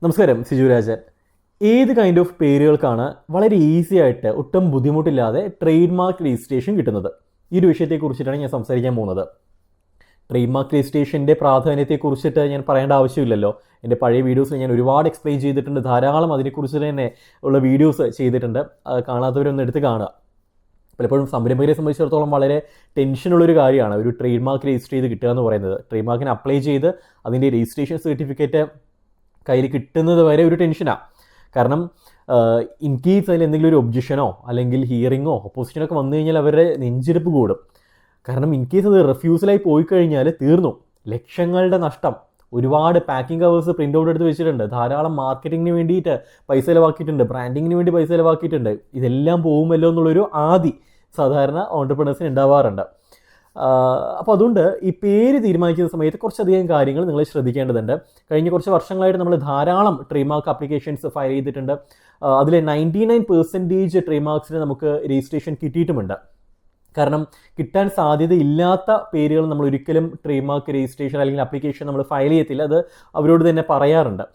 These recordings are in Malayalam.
നമസ്കാരം, സിജുരാജൻ. ഏത് കൈൻഡ് ഓഫ് പേരുകൾക്കാണ് വളരെ ഈസി ആയിട്ട് ഒട്ടും ബുദ്ധിമുട്ടില്ലാതെ ട്രേഡ് മാർക്ക് രജിസ്ട്രേഷൻ കിട്ടുന്നത്? ഈ ഒരു വിഷയത്തെക്കുറിച്ചിട്ടാണ് ഞാൻ സംസാരിക്കാൻ പോകുന്നത്. ട്രേഡ് മാർക്ക് രജിസ്ട്രേഷൻ്റെ പ്രാധാന്യത്തെക്കുറിച്ചിട്ട് ഞാൻ പറയേണ്ട ആവശ്യമില്ലല്ലോ. എൻ്റെ പഴയ വീഡിയോസിൽ ഞാൻ ഒരുപാട് എക്സ്പ്ലെയിൻ ചെയ്തിട്ടുണ്ട്, ധാരാളം അതിനെക്കുറിച്ച് തന്നെ ഉള്ള വീഡിയോസ് ചെയ്തിട്ടുണ്ട്. കാണാത്തവരൊന്ന് എടുത്ത് കാണുക. പലപ്പോഴും സംരംഭകരെ സംബന്ധിച്ചിടത്തോളം വളരെ ടെൻഷനുള്ളൊരു കാര്യമാണ് ഒരു ട്രേഡ് മാർക്ക് രജിസ്റ്റർ ചെയ്ത് കിട്ടുക എന്ന് പറയുന്നത്. ട്രേഡ് മാർക്കിന് അപ്ലൈ ചെയ്ത് അതിൻ്റെ രജിസ്ട്രേഷൻ സർട്ടിഫിക്കറ്റ് കയ്യിൽ കിട്ടുന്നത് വരെ ഒരു ടെൻഷനാണ്. കാരണം ഇൻ കേസ് അതിൽ എന്തെങ്കിലും ഒരു ഒബ്ജക്ഷനോ അല്ലെങ്കിൽ ഹിയറിങ്ങോ ഒപ്പോസിഷനോ ഒക്കെ വന്നു കഴിഞ്ഞാൽ അവരുടെ നെഞ്ചിടിപ്പ് കൂടും. കാരണം ഇൻ കേസ് അത് റിഫ്യൂസലായി പോയി കഴിഞ്ഞാൽ തീർന്നു, ലക്ഷങ്ങളുടെ നഷ്ടം. ഒരുപാട് പാക്കിംഗ് കവേഴ്സ് പ്രിൻ്റ് ഔട്ട് എടുത്ത് വെച്ചിട്ടുണ്ട്, ധാരാളം മാർക്കറ്റിങ്ങിന് വേണ്ടിയിട്ട് പൈസ ചിലവാക്കിയിട്ടുണ്ട്, ബ്രാൻഡിങ്ങിന് വേണ്ടി പൈസ ചിലവാക്കിയിട്ടുണ്ട്. ഇതെല്ലാം പോകുമല്ലോ എന്നുള്ളൊരു ആദി സാധാരണ ഓൺട്രപ്രണേഴ്സിന് ഉണ്ടാവാറുണ്ട്. അപ്പോൾ അതുകൊണ്ട് ഈ പേര് തീരുമാനിക്കുന്ന സമയത്ത് കുറച്ചധികം കാര്യങ്ങൾ നിങ്ങൾ ശ്രദ്ധിക്കേണ്ടതുണ്ട്. കഴിഞ്ഞ കുറച്ച് വർഷങ്ങളായിട്ട് നമ്മൾ ധാരാളം ട്രേഡ് മാർക്ക് ആപ്ലിക്കേഷൻസ് ഫയൽ ചെയ്തിട്ടുണ്ട്. അതിൽ 99% ട്രേഡ് മാർക്സിന് നമുക്ക് രജിസ്ട്രേഷൻ കിട്ടിയിട്ടുമുണ്ട്. കാരണം കിട്ടാൻ സാധ്യതയില്ലാത്ത പേരുകൾ നമ്മൾ ഒരിക്കലും ട്രേഡ് മാർക്ക് രജിസ്ട്രേഷൻ അല്ലെങ്കിൽ ആപ്ലിക്കേഷൻ നമ്മൾ ഫയൽ ചെയ്യത്തില്ല. അത് അവരോട് തന്നെ പറയാറുണ്ട്.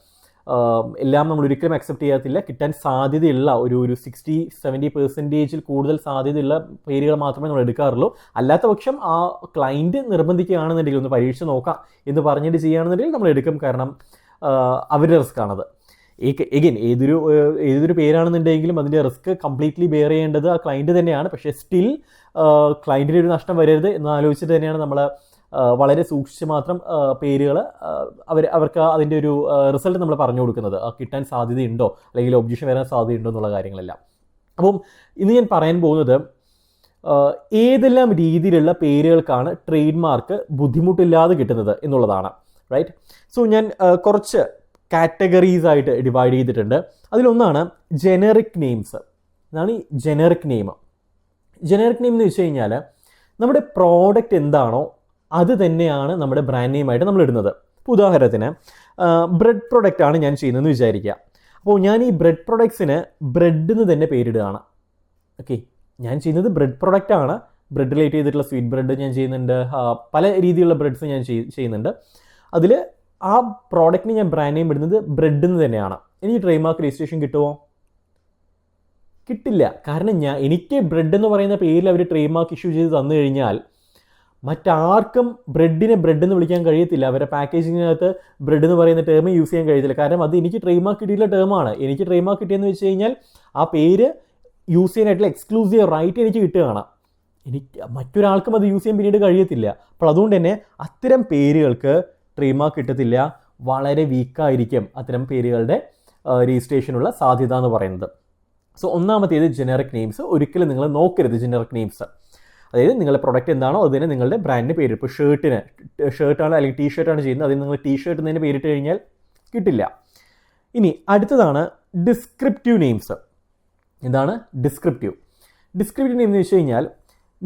എല്ലാം നമ്മൾ ഒരിക്കലും അക്സെപ്റ്റ് ചെയ്യാത്തില്ല. കിട്ടാൻ സാധ്യതയുള്ള ഒരു 60-70% കൂടുതൽ സാധ്യതയുള്ള പേരുകൾ മാത്രമേ നമ്മൾ എടുക്കാറുള്ളൂ. അല്ലാത്ത പക്ഷം ആ ക്ലയൻറ്റ് നിർബന്ധിക്കുകയാണെന്നുണ്ടെങ്കിൽ ഒന്ന് പരീക്ഷിച്ച് നോക്കാം എന്ന് പറഞ്ഞിട്ട് ചെയ്യുകയാണെന്നുണ്ടെങ്കിൽ നമ്മൾ എടുക്കും. കാരണം അവരുടെ റിസ്ക് ആണത്. എഗെയിൻ ഏതൊരു പേരാണെന്നുണ്ടെങ്കിലും അതിൻ്റെ റിസ്ക് കംപ്ലീറ്റ്ലി ബെയർ ചെയ്യേണ്ടത് ആ ക്ലയൻറ്റ് തന്നെയാണ്. പക്ഷേ സ്റ്റിൽ ക്ലയൻറ്റിന് ഒരു നഷ്ടം വരരുത് എന്ന് ആലോചിച്ചിട്ട് തന്നെയാണ് നമ്മൾ വളരെ സൂക്ഷിച്ച് മാത്രം പേരുകൾ അവർക്ക് അതിൻ്റെ ഒരു റിസൾട്ട് നമ്മൾ പറഞ്ഞു കൊടുക്കുന്നത്. കിട്ടാൻ സാധ്യതയുണ്ടോ അല്ലെങ്കിൽ ഒബ്ജക്ഷൻ വരാൻ സാധ്യതയുണ്ടോ എന്നുള്ള കാര്യങ്ങളെല്ലാം. അപ്പം ഇന്ന് ഞാൻ പറയാൻ പോകുന്നത് ഏതെല്ലാം രീതിയിലുള്ള പേരുകൾക്കാണ് ട്രേഡ് മാർക്ക് ബുദ്ധിമുട്ടില്ലാതെ കിട്ടുന്നത് എന്നുള്ളതാണ്. റൈറ്റ്. സോ ഞാൻ കുറച്ച് കാറ്റഗറീസ് ആയിട്ട് ഡിവൈഡ് ചെയ്തിട്ടുണ്ട്. അതിലൊന്നാണ് ജെനറിക് നെയിംസ്. ഇതാണ് ഈ ജെനറിക് നെയിം. ജെനറിക് നെയിം എന്ന് വെച്ച് കഴിഞ്ഞാൽ നമ്മുടെ പ്രോഡക്റ്റ് എന്താണോ അത് തന്നെയാണ് നമ്മുടെ ബ്രാൻഡ് നെയിമായിട്ട് നമ്മൾ ഇടുന്നത്. ഇപ്പോൾ ഉദാഹരണത്തിന് ബ്രെഡ് പ്രൊഡക്റ്റ് ആണ് ഞാൻ ചെയ്യുന്നതെന്ന് വിചാരിക്കുക. അപ്പോൾ ഞാൻ ഈ ബ്രെഡ് പ്രൊഡക്ട്സിന് ബ്രെഡ് എന്ന് തന്നെ പേരിടുകയാണ്. ഓക്കെ, ഞാൻ ചെയ്യുന്നത് ബ്രെഡ് പ്രൊഡക്റ്റ് ആണ്. ബ്രെഡ് റിലേറ്റ് ചെയ്തിട്ടുള്ള സ്വീറ്റ് ബ്രെഡ് ഞാൻ ചെയ്യുന്നുണ്ട്, പല രീതിയിലുള്ള ബ്രെഡ്സ് ഞാൻ ചെയ്യുന്നുണ്ട്. അതിൽ ആ പ്രോഡക്റ്റിന് ഞാൻ ബ്രാൻഡ് നെയിം ഇടുന്നത് ബ്രെഡ് എന്ന് തന്നെയാണ്. എനിക്ക് ട്രേഡ് മാർക്ക് രജിസ്ട്രേഷൻ കിട്ടുമോ? കിട്ടില്ല. കാരണം എനിക്ക് ബ്രെഡ് എന്ന് പറയുന്ന പേരിൽ അവർ ട്രേഡ് മാർക്ക് ഇഷ്യൂ ചെയ്ത് തന്നു കഴിഞ്ഞാൽ മറ്റാർക്കും ബ്രെഡിനെ ബ്രെഡ് എന്ന് വിളിക്കാൻ കഴിയത്തില്ല. അവരുടെ പാക്കേജിങ്ങിനകത്ത് ബ്രെഡ് എന്ന് പറയുന്ന ടേം യൂസ് ചെയ്യാൻ കഴിയത്തില്ല. കാരണം അത് എനിക്ക് ട്രേഡ് മാർക്ക് കിട്ടിയിട്ടുള്ള ടേമാണ്. എനിക്ക് ട്രേഡ് മാർക്ക് കിട്ടിയെന്ന് വെച്ച് കഴിഞ്ഞാൽ ആ പേര് യൂസ് ചെയ്യാനായിട്ടുള്ള എക്സ്ക്ലൂസീവ് റൈറ്റ് എനിക്ക് കിട്ടുകയാണ്. മറ്റൊരാൾക്കും അത് യൂസ് ചെയ്യാൻ പിന്നീട് കഴിയത്തില്ല. അപ്പോൾ അതുകൊണ്ട് തന്നെ അത്തരം പേരുകൾക്ക് ട്രേഡ് മാർക്ക് കിട്ടത്തില്ല. വളരെ വീക്കായിരിക്കും അത്തരം പേരുകളുടെ രജിസ്ട്രേഷനുള്ള സാധ്യത എന്ന് പറയുന്നത്. സോ ഒന്നാമത്തേത് ജെനറിക് നെയിംസ്. ഒരിക്കലും നിങ്ങൾ നോക്കരുത് ജെനറിക് നെയിംസ്. അതായത് നിങ്ങളുടെ പ്രൊഡക്റ്റ് എന്താണോ അതിന് നിങ്ങളുടെ ബ്രാൻഡിന് പേര്. ഇപ്പോൾ ഷർട്ടാണ് അല്ലെങ്കിൽ ടീ ഷർട്ടാണ് ചെയ്യുന്നത്, അതിന് നിങ്ങൾ ടീ ഷർട്ട് തന്നെ പേരിട്ട് കഴിഞ്ഞാൽ കിട്ടില്ല. ഇനി അടുത്തതാണ് ഡിസ്ക്രിപ്റ്റീവ് നെയിംസ്. എന്താണ് ഡിസ്ക്രിപ്റ്റീവ് നെയിം എന്ന് വെച്ച് കഴിഞ്ഞാൽ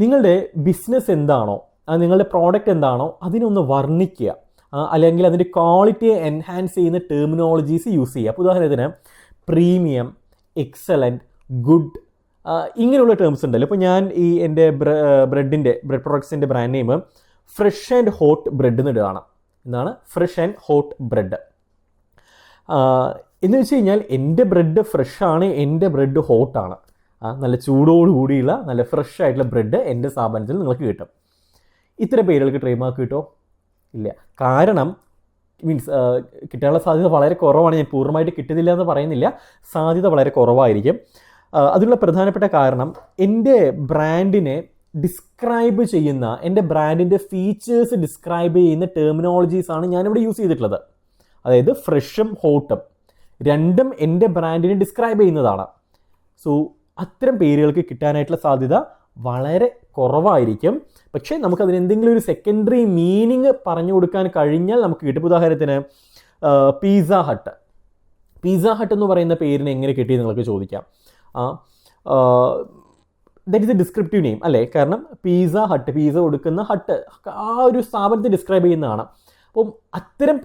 നിങ്ങളുടെ ബിസിനസ് എന്താണോ, നിങ്ങളുടെ പ്രോഡക്റ്റ് എന്താണോ അതിനൊന്ന് വർണ്ണിക്കുക, അല്ലെങ്കിൽ അതിൻ്റെ ക്വാളിറ്റിയെ എൻഹാൻസ് ചെയ്യുന്ന ടെർമിനോളജീസ് യൂസ് ചെയ്യുക. അപ്പോൾ ഉദാഹരണത്തിന് പ്രീമിയം, എക്സലൻറ്റ്, ഗുഡ്, ഇങ്ങനെയുള്ള ടേംസ് ഉണ്ടല്ലോ. ഇപ്പോൾ ഞാൻ ഈ എൻ്റെ ബ്രെഡ് പ്രൊഡക്ട്സിൻ്റെ brand name fresh and hot bread എന്ന് ഇടുകയാണ്. എന്താണ് ഫ്രഷ് ആൻഡ് ഹോട്ട് ബ്രെഡ് എന്ന് വെച്ച് കഴിഞ്ഞാൽ എൻ്റെ ബ്രെഡ് ഫ്രഷാണ്, എൻ്റെ ബ്രെഡ് ഹോട്ടാണ്. നല്ല ചൂടോടുകൂടിയുള്ള നല്ല ഫ്രഷ് ആയിട്ടുള്ള ബ്രെഡ് എൻ്റെ സ്ഥാപനത്തിൽ നിങ്ങൾക്ക് കിട്ടും. ഇത്തരം പേരുകൾക്ക് ട്രേഡ് മാർക്ക് കിട്ടുമോ? ഇല്ല. കാരണം കിട്ടാനുള്ള സാധ്യത വളരെ കുറവാണ്. ഞാൻ പൂർണ്ണമായിട്ട് കിട്ടുന്നില്ല എന്ന് പറയുന്നില്ല, സാധ്യത വളരെ കുറവായിരിക്കും. അതിനുള്ള പ്രധാനപ്പെട്ട കാരണം എൻ്റെ ബ്രാൻഡിനെ ഡിസ്ക്രൈബ് ചെയ്യുന്ന, എൻ്റെ ബ്രാൻഡിൻ്റെ ഫീച്ചേഴ്സ് ഡിസ്ക്രൈബ് ചെയ്യുന്ന ടെർമിനോളജീസാണ് ഞാനിവിടെ യൂസ് ചെയ്തിട്ടുള്ളത്. അതായത് ഫ്രഷും ഹോട്ടും രണ്ടും എൻ്റെ ബ്രാൻഡിനെ ഡിസ്ക്രൈബ് ചെയ്യുന്നതാണ്. സോ അത്തരം പേരുകൾക്ക് കിട്ടാനായിട്ടുള്ള സാധ്യത വളരെ കുറവായിരിക്കും. പക്ഷേ നമുക്കതിന് എന്തെങ്കിലും ഒരു സെക്കൻഡറി മീനിങ് പറഞ്ഞു കൊടുക്കാൻ കഴിഞ്ഞാൽ നമുക്ക് കിട്ടും. ഉദാഹരണത്തിന് പിസ്സ ഹട്ട് എന്ന് പറയുന്ന പേരിന് എങ്ങനെ കിട്ടി നിങ്ങൾക്ക് ചോദിക്കാം. That is A descriptive name അല്ലേ? കാരണം പിസ്സ കൊടുക്കുന്ന ഹട്ട് ആ ഒരു സ്ഥാപനത്തെ ഡിസ്ക്രൈബ് ചെയ്യുന്നതാണ്. അപ്പം അത്തരം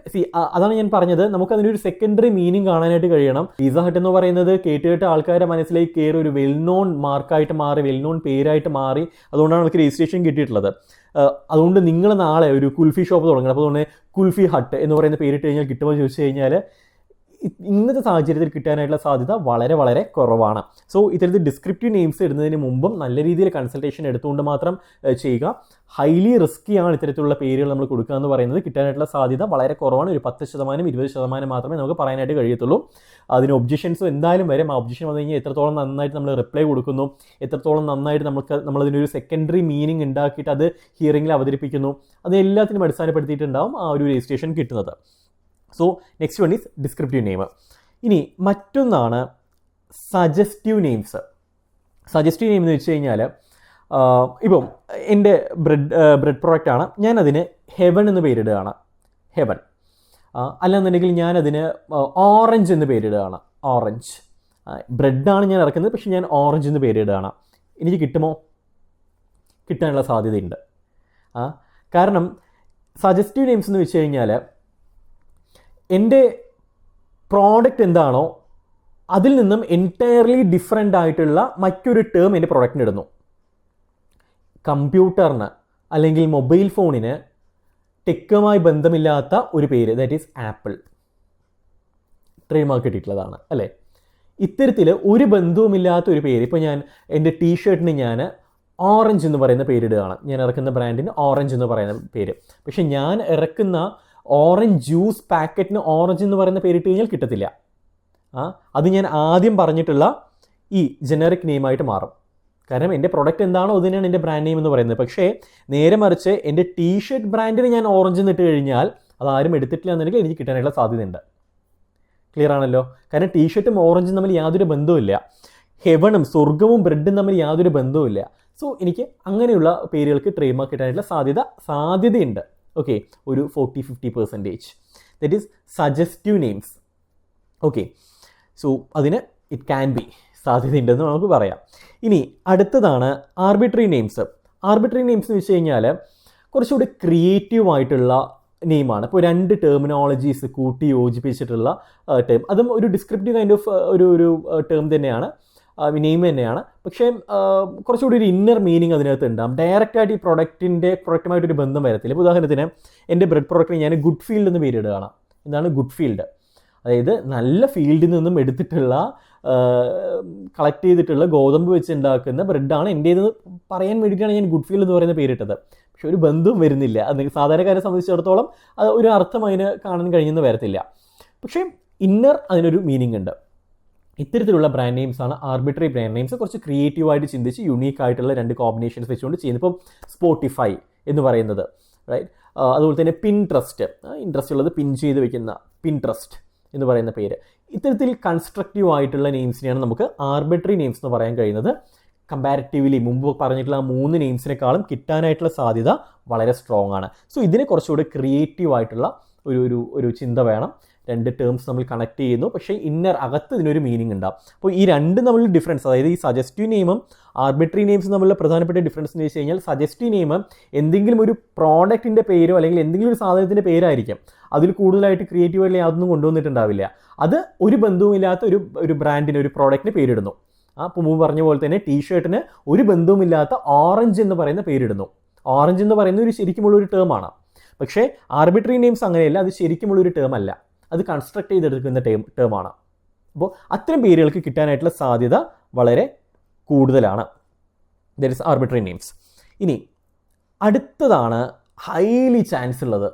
അതാണ് ഞാൻ പറഞ്ഞത്, നമുക്കതിനൊരു സെക്കൻഡറി മീനിങ് കാണാനായിട്ട് കഴിയണം. പിസ്സ ഹട്ട് എന്ന് പറയുന്നത് കേട്ട് ആൾക്കാരുടെ മനസ്സിലേക്ക് കയറി ഒരു വെൽ നോൺ മാർക്കായിട്ട് മാറി, വെൽ നോൺ പേരായിട്ട് മാറി. അതുകൊണ്ടാണ് നമുക്ക് രജിസ്ട്രേഷൻ കിട്ടിയിട്ടുള്ളത്. അതുകൊണ്ട് നിങ്ങൾ നാളെ ഒരു കുൽഫി ഷോപ്പ് തുടങ്ങണം. അപ്പോൾ അതുകൊണ്ട് കുൽഫി ഹട്ട് എന്ന് പറയുന്ന പേരിട്ട് കഴിഞ്ഞാൽ കിട്ടുമോ ചോദിച്ചു കഴിഞ്ഞാൽ ഇന്നത്തെ സാഹചര്യത്തിൽ കിട്ടാനായിട്ടുള്ള സാധ്യത വളരെ വളരെ കുറവാണ്. സോ ഇത്തരത്തിൽ ഡിസ്ക്രിപ്റ്റീവ് നെയിംസ് ഇടുന്നതിന് മുമ്പും നല്ല രീതിയിൽ കൺസൾട്ടേഷൻ എടുത്തുകൊണ്ട് മാത്രം ചെയ്യുക. ഹൈലി റിസ്ക്കിയാണ് ഇത്തരത്തിലുള്ള പേരുകൾ നമ്മൾ കൊടുക്കുക എന്ന് പറയുന്നത്. കിട്ടാനായിട്ടുള്ള സാധ്യത വളരെ കുറവാണ്. ഒരു 10%, 20% മാത്രമേ നമുക്ക് പറയാനായിട്ട് കഴിയത്തുള്ളൂ. അതിന് ഒബ്ജക്ഷൻസും എന്തായാലും വരും. ആ ഒബ്ജക്ഷൻ വന്നു കഴിഞ്ഞാൽ എത്രത്തോളം നന്നായിട്ട് നമ്മൾ റിപ്ലൈ കൊടുക്കുന്നു, എത്രത്തോളം നന്നായിട്ട് നമ്മളതിനൊരു സെക്കൻഡറി മീനിങ് ഉണ്ടാക്കിയിട്ട് അത് ഹിയറിംഗിൽ അവതരിപ്പിക്കുന്നു, അത് എല്ലാത്തിനും അടിസ്ഥാനപ്പെടുത്തിയിട്ടുണ്ടാവും ആ ഒരു രജിസ്ട്രേഷൻ കിട്ടുന്നത്. So next one is descriptive name. ഇനി മറ്റൊന്നാണ് സജസ്റ്റീവ് നെയിംസ്. സജസ്റ്റീവ് നെയിം എന്ന് വെച്ച് കഴിഞ്ഞാൽ ഇപ്പം എൻ്റെ ബ്രെഡ് പ്രോഡക്റ്റാണ്, ഞാനതിന് ഹെവൻ എന്ന് പേരിടുകയാണ്. ഹെവൻ. അല്ലാന്നുണ്ടെങ്കിൽ ഞാനതിന് ഓറഞ്ച് എന്ന് പേരിടുകയാണ്. ഓറഞ്ച്. ബ്രെഡാണ് ഞാൻ ഇറക്കുന്നത്, പക്ഷേ ഞാൻ ഓറഞ്ച് എന്ന് പേരിടുകയാണ്. എനിക്ക് കിട്ടുമോ? കിട്ടാനുള്ള സാധ്യതയുണ്ട്. കാരണം സജസ്റ്റീവ് നെയിംസ് എന്ന് വെച്ച് കഴിഞ്ഞാൽ എൻ്റെ പ്രോഡക്റ്റ് എന്താണോ അതിൽ നിന്നും എൻറ്റയർലി ഡിഫറെൻ്റ് ആയിട്ടുള്ള മറ്റൊരു ടേം എൻ്റെ പ്രോഡക്റ്റിന് ഇടുന്നു. കമ്പ്യൂട്ടറിന് അല്ലെങ്കിൽ മൊബൈൽ ഫോണിന് ടെക്കുമായി ബന്ധമില്ലാത്ത ഒരു പേര്, that is Apple, trade mark കിട്ടിയിട്ടുള്ളതാണ് അല്ലേ. ഇത്തരത്തിൽ ഒരു ബന്ധവുമില്ലാത്ത ഒരു പേര്, ഇപ്പോൾ ഞാൻ എൻ്റെ ടീഷർട്ടിന് ഞാൻ ഓറഞ്ച് എന്ന് പറയുന്ന പേരിടുകയാണ്. ഞാൻ ഇറക്കുന്ന ബ്രാൻഡിന് ഓറഞ്ച് എന്ന് പറയുന്ന പേര്. പക്ഷെ ഞാൻ ഇറക്കുന്ന ഓറഞ്ച് ജ്യൂസ് പാക്കറ്റിന് ഓറഞ്ച് എന്ന് പറയുന്ന പേരിട്ട് കഴിഞ്ഞാൽ കിട്ടത്തില്ല. അത് ഞാൻ ആദ്യം പറഞ്ഞിട്ടുള്ള ഈ ജനറിക് നെയിമായിട്ട് മാറും. കാരണം എൻ്റെ പ്രൊഡക്റ്റ് എന്താണോ അതിനാണ് എൻ്റെ ബ്രാൻഡ് നെയിം എന്ന് പറയുന്നത്. പക്ഷേ നേരെ മറിച്ച് എൻ്റെ ടീഷർട്ട് ബ്രാൻഡിന് ഞാൻ ഓറഞ്ച് എന്നിട്ട് കഴിഞ്ഞാൽ അതാരും എടുത്തിട്ടില്ല എന്നുണ്ടെങ്കിൽ എനിക്ക് കിട്ടാനായിട്ടുള്ള സാധ്യതയുണ്ട്. ക്ലിയർ ആണല്ലോ. കാരണം ടീഷർട്ടും ഓറഞ്ചും തമ്മിൽ യാതൊരു ബന്ധവുമില്ല. ഹെവനും സ്വർഗവും ബ്രെഡും തമ്മിൽ യാതൊരു ബന്ധവുമില്ല. സോ എനിക്ക് അങ്ങനെയുള്ള പേരുകൾക്ക് ട്രേഡ് മാർക്ക് കിട്ടാനായിട്ടുള്ള സാധ്യതയുണ്ട്. ഓക്കെ, ഒരു 40-50%. That is suggestive names. Okay, so അതിന് ഇറ്റ് ക്യാൻ ബി സാധ്യതയുണ്ടെന്ന് നമുക്ക് പറയാം. ഇനി അടുത്തതാണ് ആർബിട്രറി നെയിംസ്. ആർബിട്രറി നെയിംസ് എന്ന് വെച്ച് കഴിഞ്ഞാൽ കുറച്ചുകൂടി ക്രിയേറ്റീവ് ആയിട്ടുള്ള നെയിമാണ്. ഇപ്പോൾ 2 ടെർമിനോളജീസ് കൂട്ടി യോജിപ്പിച്ചിട്ടുള്ള ടേം. അതും ഒരു ഡിസ്ക്രിപ്റ്റീവ് കൈൻഡ് ഓഫ് ഒരു ടേം തന്നെയാണ്, നെയിം തന്നെയാണ്. പക്ഷേ കുറച്ചുകൂടി ഒരു ഇന്നർ മീനിങ് അതിനകത്ത് ഉണ്ടാകും. ഡയറക്റ്റായിട്ട് ഈ പ്രൊഡക്റ്റുമായിട്ടൊരു ബന്ധം വരത്തില്ല. ഇപ്പോൾ ഉദാഹരണത്തിന് എൻ്റെ ബ്രെഡ് പ്രോഡക്റ്റിന് ഞാൻ ഗുഡ് ഫീൽഡ് എന്ന് പേരിടുകയാണ്. എന്താണ് ഗുഡ് ഫീൽഡ്? അതായത് നല്ല ഫീൽഡിൽ നിന്നും എടുത്തിട്ടുള്ള കളക്ട് ചെയ്തിട്ടുള്ള ഗോതമ്പ് വെച്ച് ഉണ്ടാക്കുന്ന ബ്രെഡാണ് എൻ്റേതെന്ന് പറയാൻ വേണ്ടിയിട്ടാണ് ഞാൻ ഗുഡ് ഫീൽഡ് എന്ന് പറയുന്ന പേരിട്ടത്. പക്ഷെ ഒരു ബന്ധവും വരുന്നില്ല. അത് സാധാരണക്കാരെ സംബന്ധിച്ചിടത്തോളം അത് ഒരു അർത്ഥം അതിന് കാണാൻ കഴിയുന്ന വരത്തില്ല. പക്ഷേ ഇന്നർ അതിനൊരു മീനിങ് ഉണ്ട്. ഇത്തരത്തിലുള്ള ബ്രാൻഡ് നെയിംസാണ് ആർബിട്രറി ബ്രാൻഡ് നെയിംസ്. കുറച്ച് ക്രിയേറ്റീവായിട്ട് ചിന്തിച്ച് യുണീക്ക് ആയിട്ടുള്ള 2 കോമ്പിനേഷൻസ് വെച്ചുകൊണ്ട് ചെയ്യുന്നത്. ഇപ്പം സ്പോട്ടിഫൈ എന്ന് പറയുന്നത്, റൈറ്റ്. അതുപോലെ തന്നെ പിൻട്രസ്റ്റ്, ഇൻട്രസ്റ്റ് ഉള്ളത് പിൻ ചെയ്ത് വെക്കുന്ന പിൻട്രസ്റ്റ് എന്ന് പറയുന്ന പേര്. ഇത്തരത്തിൽ കൺസ്ട്രക്റ്റീവ് ആയിട്ടുള്ള നെയിംസിനെയാണ് നമുക്ക് ആർബിട്രറി നെയിംസ് എന്ന് പറയാൻ കഴിയുന്നത്. കമ്പാരിറ്റീവ്ലി മുമ്പ് പറഞ്ഞിട്ടുള്ള ആ 3 നെയിംസിനേക്കാളും കിട്ടാനായിട്ടുള്ള സാധ്യത വളരെ സ്ട്രോങ് ആണ്. സോ ഇതിന് കുറച്ചുകൂടി ക്രിയേറ്റീവ് ആയിട്ടുള്ള ഒരു ചിന്ത വേണം. 2 ടേംസ് നമ്മൾ കണക്ട് ചെയ്യുന്നു, പക്ഷേ ഇന്നർ അകത്ത് ഇതിനൊരു മീനിങ് ഉണ്ടാവും. അപ്പോൾ ഈ 2 തമ്മിൽ ഡിഫറൻസ്, അതായത് ഈ സജസ്റ്റീവ് നെയിമും ആർബിട്രറി നെയിംസും തമ്മിലുള്ള പ്രധാനപ്പെട്ട ഡിഫറൻസ് എന്ന് വെച്ച് കഴിഞ്ഞാൽ സജസ്റ്റീവ് നെയിം എന്തെങ്കിലും ഒരു പ്രോഡക്റ്റിൻ്റെ പേരോ അല്ലെങ്കിൽ എന്തെങ്കിലും ഒരു സാധനത്തിൻ്റെ പേരായിരിക്കും. അതിൽ കൂടുതലായിട്ട് ക്രിയേറ്റീവായിട്ട് യാതൊന്നും കൊണ്ടുവന്നിട്ടുണ്ടാവില്ല. അത് ഒരു ബന്ധവുമില്ലാത്ത ഒരു ബ്രാൻഡിന്, ഒരു പ്രോഡക്റ്റിന് പേരിടുന്നു. അപ്പോൾ മുമ്പ് പറഞ്ഞ പോലെ തന്നെ ടീഷർട്ടിന് ഒരു ബന്ധവുമില്ലാത്ത ഓറഞ്ച് എന്ന് പറയുന്ന പേരിടുന്നു. ഓറഞ്ച് എന്ന് പറയുന്ന ഒരു ശരിക്കുമുള്ളൊരു ടേമാണ്. പക്ഷേ ആർബിട്രറി നെയിംസ് അങ്ങനെയല്ല, അത് ശരിക്കുമുള്ളൊരു ടേം അല്ല, അത് കൺസ്ട്രക്ട് ചെയ്തെടുക്കുന്ന ടേമാണ്. അപ്പോൾ അത്തരം പേരുകൾക്ക് കിട്ടാനായിട്ടുള്ള സാധ്യത വളരെ കൂടുതലാണ്. That is arbitrary names. ഇനി അടുത്തതാണ് ഹൈലി ചാൻസ് ഉള്ളത്,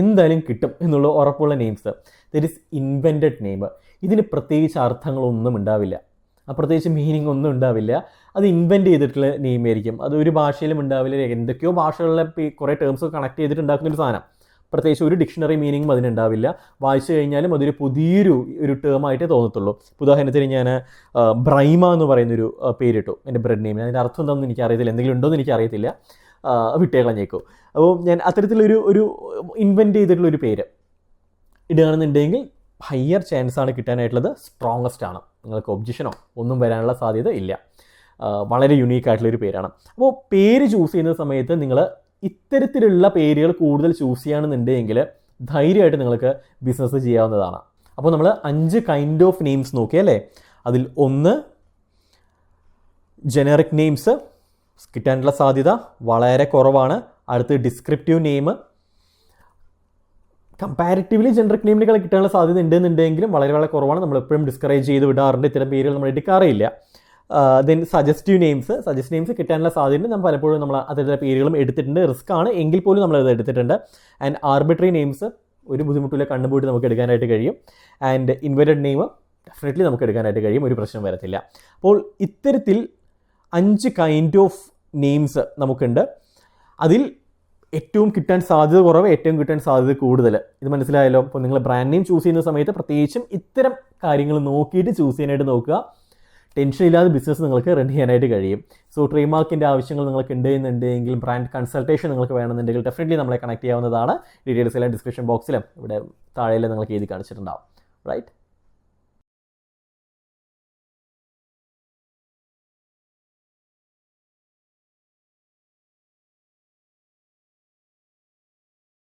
എന്തായാലും കിട്ടും എന്നുള്ള ഉറപ്പുള്ള names. That is invented name. ഇതിന് പ്രത്യേകിച്ച് അർത്ഥങ്ങളൊന്നും ഉണ്ടാവില്ല, പ്രത്യേകിച്ച് മീനിങ് ഒന്നും ഉണ്ടാവില്ല. അത് ഇൻവെൻറ്റ് ചെയ്തിട്ടുള്ള നെയിം ആയിരിക്കും. അത് ഒരു ഭാഷയിലും ഉണ്ടാവില്ല. എന്തൊക്കെയോ ഭാഷകളിലെ കുറേ ടേംസ് കണക്ട് ചെയ്തിട്ട് ഉണ്ടാക്കുന്ന ഒരു സാധനം. പ്രത്യേകിച്ച് ഒരു ഡിക്ഷണറി മീനിങ്ങും അതിനുണ്ടാവില്ല. വായിച്ചു കഴിഞ്ഞാലും അതൊരു പുതിയൊരു ടേമായിട്ടേ തോന്നത്തുള്ളൂ. ഉദാഹരണത്തിന് ഞാൻ ബ്രൈമ എന്ന് പറയുന്നൊരു പേരിട്ടു എൻ്റെ ബ്രെഡ് നെയിമിന്. അതിൻ്റെ അർത്ഥം എന്താണെന്ന് എനിക്കറിയത്തില്ല, എന്തെങ്കിലും ഉണ്ടോ എന്ന് എനിക്കറിയത്തില്ല, വിട്ടേക്കളഞ്ഞേക്കും. അപ്പോൾ ഞാൻ അത്തരത്തിലൊരു ഇൻവെൻറ്റ് ചെയ്തിട്ടുള്ളൊരു പേര് ഇടുകയാണെന്നുണ്ടെങ്കിൽ ഹയർ ചാൻസാണ് കിട്ടാനായിട്ടുള്ളത്, സ്ട്രോങ്ങസ്റ്റ് ആണ്. നിങ്ങൾക്ക് ഒബ്ജക്ഷനോ ഒന്നും വരാനുള്ള സാധ്യത ഇല്ല. വളരെ യുണീക്കായിട്ടുള്ളൊരു പേരാണ്. അപ്പോൾ പേര് ചൂസ് ചെയ്യുന്ന സമയത്ത് നിങ്ങൾ ഇത്തരത്തിലുള്ള പേരുകൾ കൂടുതൽ ചൂസ് ചെയ്യുകയാണെന്നുണ്ടെങ്കിൽ ധൈര്യമായിട്ട് നിങ്ങൾക്ക് ബിസിനസ് ചെയ്യാവുന്നതാണ്. അപ്പോൾ നമ്മൾ 5 കൈൻഡ് ഓഫ് നെയിംസ് നോക്കിയല്ലേ. അതിൽ ഒന്ന് ജനറിക് നെയിംസ്, കിട്ടാനുള്ള സാധ്യത വളരെ കുറവാണ്. അടുത്ത് ഡിസ്ക്രിപ്റ്റീവ് നെയിം, കമ്പാരിറ്റീവ്ലി ജനറിക് നെയിമിനേക്കാൾ കിട്ടാനുള്ള സാധ്യത ഉണ്ടെന്നുണ്ടെങ്കിലും വളരെ വളരെ കുറവാണ്. നമ്മൾ എപ്പോഴും ഡിസ്കറേജ് ചെയ്ത് വിടാറുണ്ട്, ഇത്തരം പേരുകൾ നമ്മൾ എടുക്കാറില്ല. ദെൻ സജസ്റ്റീവ് നെയിംസ് കിട്ടാനുള്ള സാധ്യത നമ്മൾ പലപ്പോഴും നമ്മൾ അത്തരത്തിലുള്ള പേരുകളും എടുത്തിട്ടുണ്ട്. റിസ്ക് ആണ് എങ്കിൽ പോലും നമ്മളത് എടുത്തിട്ടുണ്ട്. ആൻഡ് ആർബിട്രറി നെയിംസ് ഒരു ബുദ്ധിമുട്ടില്ല, കണ്ണുപോയിട്ട് നമുക്ക് എടുക്കാനായിട്ട് കഴിയും. ആൻഡ് ഇൻവെർട്ടഡ് നെയിം ഡെഫിനറ്റ്ലി നമുക്ക് എടുക്കാനായിട്ട് കഴിയും, ഒരു പ്രശ്നം വരത്തില്ല. അപ്പോൾ ഇത്തരത്തിൽ 5 കൈൻഡ് ഓഫ് നെയിംസ് നമുക്കുണ്ട്. അതിൽ ഏറ്റവും കിട്ടാൻ സാധ്യത കുറവ്, ഏറ്റവും കിട്ടാൻ സാധ്യത കൂടുതൽ. ഇത് മനസ്സിലായല്ലോ. അപ്പോൾ നിങ്ങൾ ബ്രാൻഡ് നെയിം ചൂസ് ചെയ്യുന്ന സമയത്ത് പ്രത്യേകിച്ചും ഇത്തരം കാര്യങ്ങൾ നോക്കിയിട്ട് ചൂസ് ചെയ്യാനായിട്ട് നോക്കുക. ടെൻഷൻ ഇല്ലാതെ ബിസിനസ് നിങ്ങൾക്ക് റൺ ചെയ്യാനായിട്ട് കഴിയും. സോ ട്രേഡ് മാർക്കിൻ്റെ ആവശ്യങ്ങൾ നിങ്ങൾക്ക് ഉണ്ടെന്നുണ്ടെങ്കിൽ, ബ്രാൻഡ് കൺസൾട്ടേഷൻ നിങ്ങൾക്ക് വേണമെന്നുണ്ടെങ്കിൽ ഡെഫിനറ്റ്ലി നമ്മളെ കണക്ട് ചെയ്യാവുന്നതാണ്. ഡീറ്റെയിൽസ് എല്ലാം ഡിസ്ക്രിപ്ഷൻ ബോക്സിലും ഇവിടെ താഴെ നിങ്ങൾക്ക് എഴുതി കാണിച്ചിട്ടുണ്ടാവും. റൈറ്റ്.